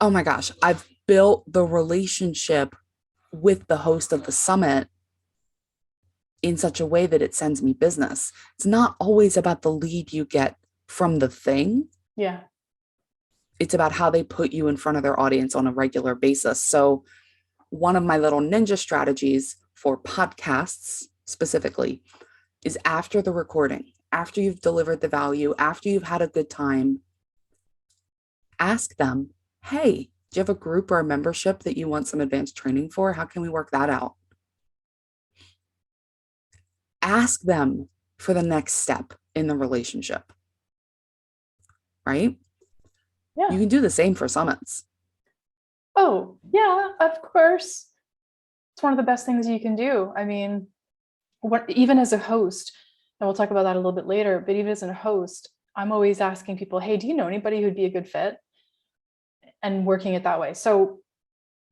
Oh my gosh, I've built the relationship with the host of the summit in such a way that it sends me business. It's not always about the lead you get from the thing. Yeah. It's about how they put you in front of their audience on a regular basis. So, one of my little ninja strategies for podcasts specifically is after the recording, after you've delivered the value, after you've had a good time, ask them, hey, do you have a group or a membership that you want some advanced training for? How can we work that out? Ask them for the next step in the relationship, right? You Yeah. can do the same for summits. Oh, yeah, of course. It's one of the best things you can do. I mean, even as a host, and we'll talk about that a little bit later, but even as a host, I'm always asking people, hey, do you know anybody who'd be a good fit? And working it that way. So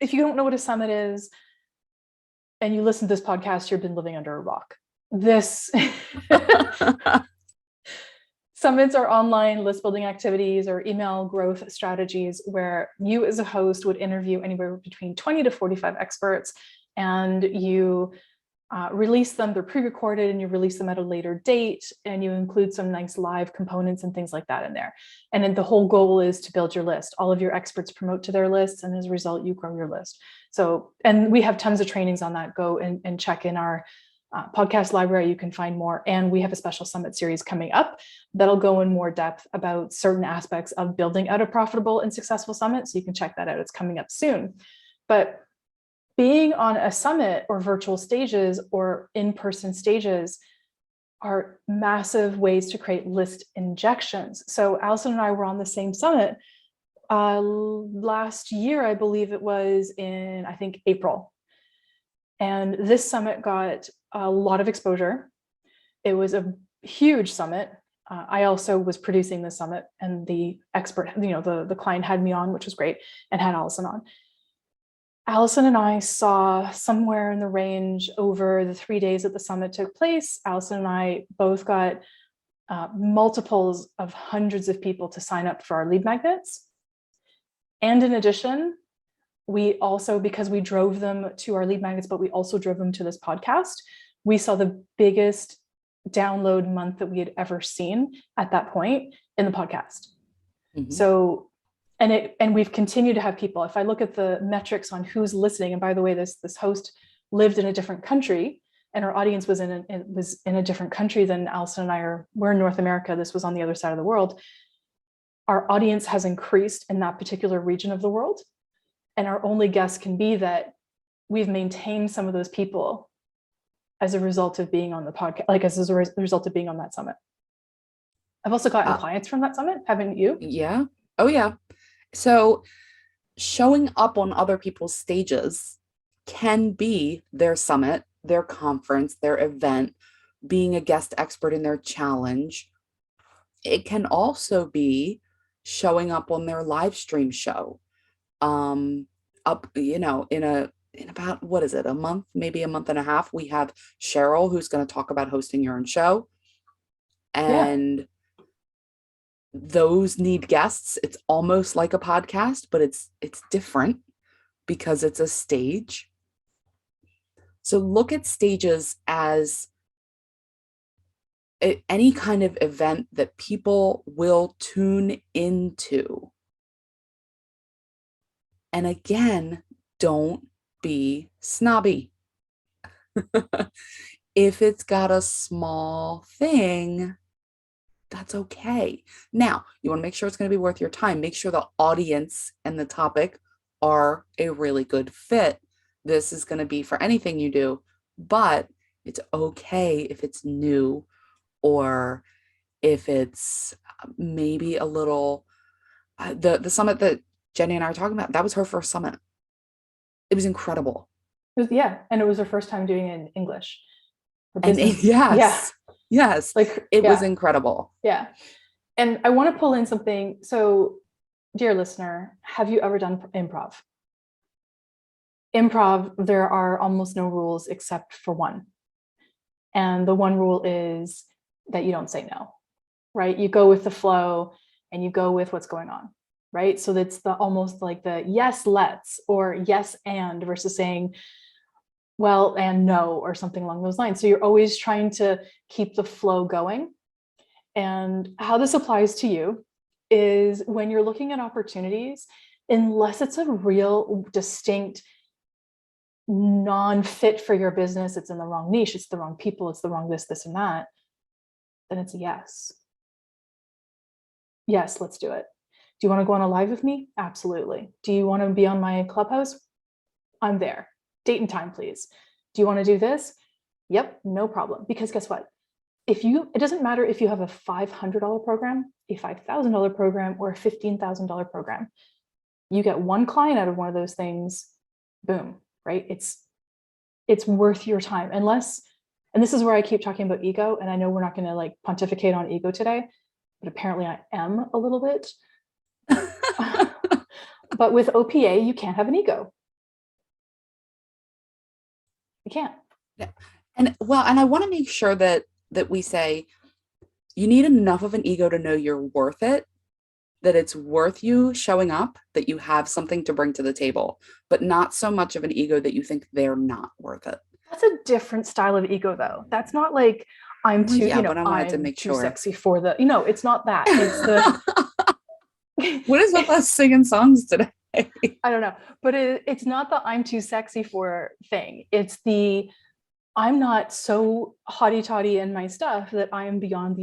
if you don't know what a summit is and you listen to this podcast, you've been living under a rock. This Summits are online list building activities or email growth strategies where you as a host would interview anywhere between 20 to 45 experts, and you release them. They're pre-recorded and you release them at a later date, and you include some nice live components and things like that in there. And then the whole goal is to build your list. All of your experts promote to their lists, and as a result, you grow your list. So, and we have tons of trainings on that. Go and check in our podcast library. You can find more. And we have a special summit series coming up that'll go in more depth about certain aspects of building out a profitable and successful summit. So you can check that out. It's coming up soon. But being on a summit or virtual stages or in-person stages are massive ways to create list injections. So Allison and I were on the same summit last year. I believe it was in, I think, April. And this summit got a lot of exposure. It was a huge summit. I also was producing the summit, and the expert, the client had me on, which was great, and had Allison on. Allison and I saw somewhere in the range over the 3 days that the summit took place. Allison and I both got multiples of hundreds of people to sign up for our lead magnets. And in addition, we also, because we drove them to our lead magnets, but we also drove them to this podcast, we saw the biggest download month that we had ever seen at that point in the podcast. Mm-hmm. So, and we've continued to have people. If I look at the metrics on who's listening, and by the way, this host lived in a different country, and our audience was in a different country than Allison and I are. We're in North America. This was on the other side of the world. Our audience has increased in that particular region of the world. And our only guess can be that we've maintained some of those people as a result of being on the podcast, like as a result of being on that summit. I've also gotten clients from that summit, haven't you? Yeah. Oh, yeah. So showing up on other people's stages can be their summit, their conference, their event, being a guest expert in their challenge. It can also be showing up on their live stream show. Up, in about, what is it, a month, maybe a month and a half, we have Cheryl, who's going to talk about hosting your own show. And those need guests. It's almost like a podcast, but it's different because it's a stage. So look at stages as any kind of event that people will tune into. And again, don't be snobby. If it's got a small thing, that's okay. Now, you want to make sure it's going to be worth your time. Make sure the audience and the topic are a really good fit. This is going to be for anything you do, but it's okay if it's new, or if it's maybe a little, the summit that Jenny and I are talking about, that was her first summit. It was incredible. And it was her first time doing it in English. And yes, like it was incredible. Yeah. And I want to pull in something. So, dear listener, have you ever done improv? Improv, there are almost no rules except for one. And the one rule is that you don't say no, right? You go with the flow and you go with what's going on. right? So that's the almost like the yes, let's, or yes, and versus saying, well, and no, or something along those lines. So you're always trying to keep the flow going. And how this applies to you is when you're looking at opportunities, unless it's a real distinct non-fit for your business, it's in the wrong niche, it's the wrong people, it's the wrong this and that, then it's a yes. Yes, let's do it. Do you want to go on a live with me? Absolutely. Do you want to be on my Clubhouse? I'm there. Date and time, please. Do you want to do this? Yep, no problem. Because guess what? It doesn't matter if you have a $500 program, a $5,000 program, or a $15,000 program. You get one client out of one of those things, boom, right? It's worth your time. Unless, and this is where I keep talking about ego, and I know we're not going to like pontificate on ego today, but apparently I am a little bit. But with OPA, you can't have an ego. You can't. Yeah. And I want to make sure that we say you need enough of an ego to know you're worth it, that it's worth you showing up, that you have something to bring to the table, but not so much of an ego that you think they're not worth it. That's a different style of ego, though. That's not like I'm Well, too, yeah, but I wanted to I'm make too sure. sexy for the, it's not that. It's the What is with us singing songs today? I don't know, but it's not the I'm too sexy for thing. It's the I'm not so hotty toddy in my stuff that I am beyond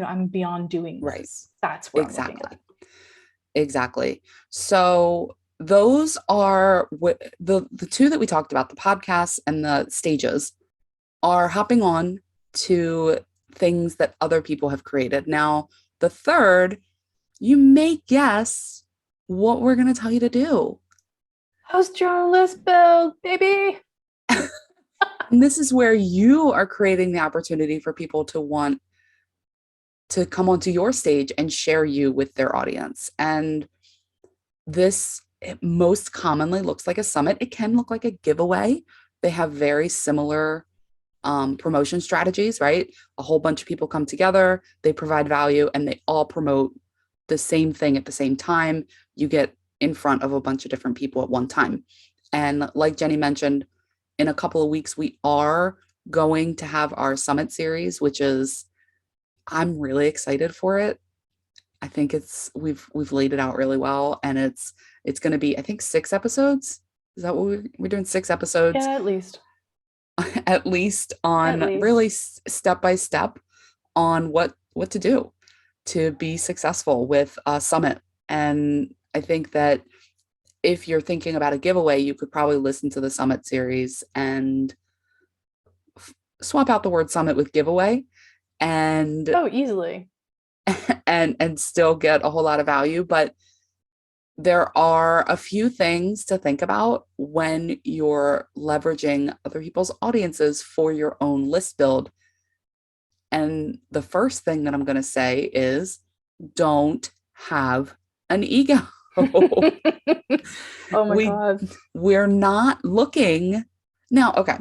I'm beyond doing Right. this. That's where I'm looking Exactly. at. Exactly. So those are the two that we talked about, the podcasts and the stages, are hopping on to things that other people have created. Now, the third, you may guess what we're going to tell you to do. Host your own list build, baby. And this is where you are creating the opportunity for people to want to come onto your stage and share you with their audience. And this most commonly looks like a summit. It can look like a giveaway. They have very similar promotion strategies, right? A whole bunch of people come together, they provide value, and they all promote the same thing at the same time. You get in front of a bunch of different people at one time. And like Jenny mentioned, in a couple of weeks, we are going to have our summit series, which is, I'm really excited for it. I think we've laid it out really well, and it's going to be, I think, 6 episodes. Is that what we're doing? 6 episodes Yeah, at least. at least At on least. really step by step on what to do to be successful with a summit. And I think that if you're thinking about a giveaway, you could probably listen to the summit series and swap out the word summit with giveaway, and Oh, easily. and still get a whole lot of value. But there are a few things to think about when you're leveraging other people's audiences for your own list build. And the first thing that I'm going to say is, don't have an ego. Oh my we God. we're not looking now. Okay.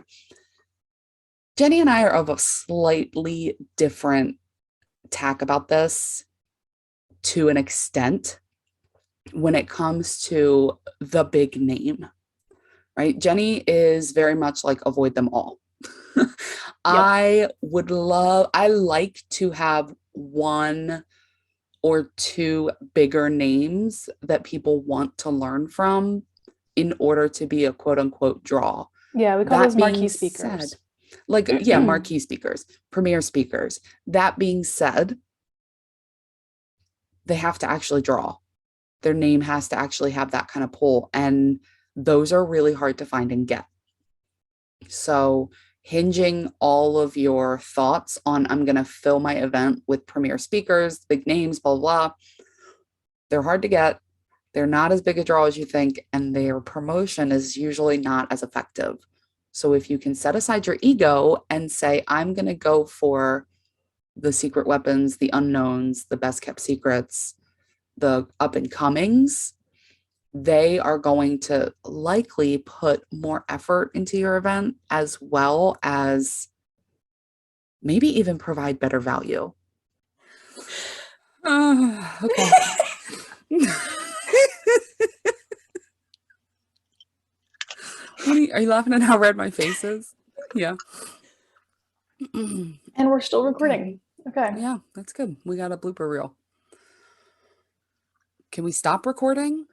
Jenny and I are of a slightly different tack about this to an extent when it comes to the big name, right? Jenny is very much like avoid them all. Yep. I like to have one or two bigger names that people want to learn from in order to be a quote unquote draw. Yeah, we call That those being marquee said, speakers. like, yeah, marquee speakers, premier speakers. That being said, they have to actually draw. Their name has to actually have that kind of pull. And those are really hard to find and get. So, hinging all of your thoughts on, I'm going to fill my event with premier speakers, big names, blah, blah, blah. They're hard to get. They're not as big a draw as you think, and their promotion is usually not as effective. So, if you can set aside your ego and say, I'm going to go for the secret weapons, the unknowns, the best kept secrets, the up and comings, they are going to likely put more effort into your event, as well as maybe even provide better value. Okay. Are you laughing at how red my face is? Yeah. And we're still Okay. recording. Okay. Yeah, that's good. We got a blooper reel. Can we stop recording?